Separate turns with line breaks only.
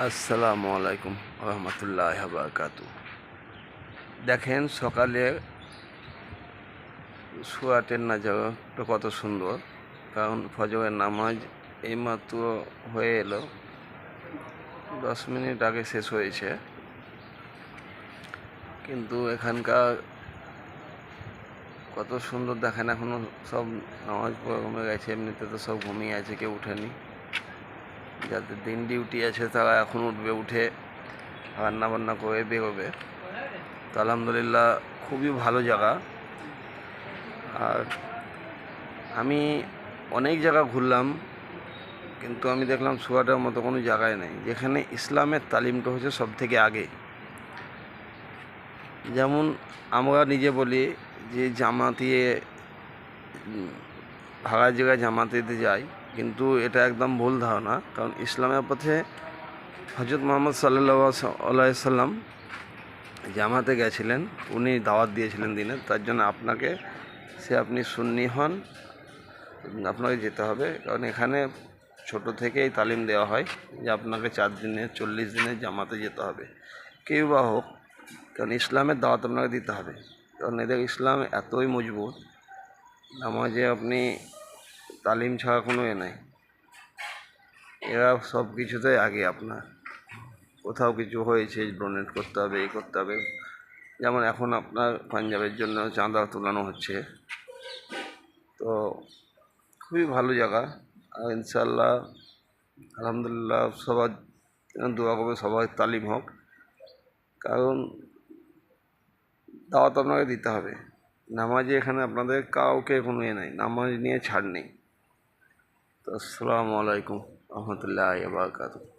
আসসালামু আলাইকুম রহমতুল্লাহ বারকাতু। দেখেন সকালে সুরাতের নাজারটা কত সুন্দর, কারণ ফজরের নামাজ এইমাত্র হয়ে এলো, 10 মিনিট আগে শেষ হয়েছে। কিন্তু এখানকার কত সুন্দর দেখেন, এখনও সব নামাজ পড়ে ঘুমে গেছে। এমনিতে তো সব ঘুমিয়ে আছে, কেউ উঠেনি। যাদের দিন ডিউটি আছে তারা এখন উঠবে, উঠে রান্না বান্না করে বেরোবে। তো আলহামদুলিল্লাহ খুবই ভালো জায়গা। আর আমি অনেক জায়গা ঘুরলাম, কিন্তু আমি দেখলাম সুরাটের মতো কোনো জায়গায় নেই যেখানে ইসলামের তালিমটা হচ্ছে সব থেকে আগে। যেমন আমরা নিজে বলি যে জামাতিয়ে ভাড়া জায়গায় জামাতিতে যাই, কিন্তু এটা একদম ভুল ধারণা। কারণ ইসলামের পথে হজরত মুহাম্মদ সাল্লাল্লাহু আলাইহি সাল্লাম জামাতে গেছিলেন, উনি দাওয়াত দিয়েছিলেন দিনের। তার জন্য আপনি সুন্নি হন, আপনাকে যেতে হবে। কারণ এখানে ছোট থেকেই তালিম দেওয়া হয় যে আপনাকে 4 দিনের 40 দিনের জামাতে যেতে হবে, কেউ বা হোক। কারণ ইসলামের দাওয়াত আপনাকে দিতে হবে। কারণ এদের ইসলাম এতই মজবুত, নামাজে আপনি তালিম ছাড়া কোনো নাই। এরা সব কিছুতেই আগে। আপনার কোথাও কিছু হয়েছে, ডোনেট করতে হবে, এই করতে হবে। যেমন এখন আপনার পাঞ্জাবের জন্য চাঁদা তোলানো হচ্ছে। তো খুবই ভালো জায়গা। আর ইনশাল্লাহ আলহামদুলিল্লাহ সবার দোয়া করবে, সবার তালিম হোক। কারণ দাওয়াত আপনাকে দিতে হবে। নামাজে এখানে আপনাদের কাউকে কোনো নাই, নামাজ নিয়ে ছাড় নেই। তো আসসালামু আলাইকুম রহমতুল্লাহ বারকাতুহু।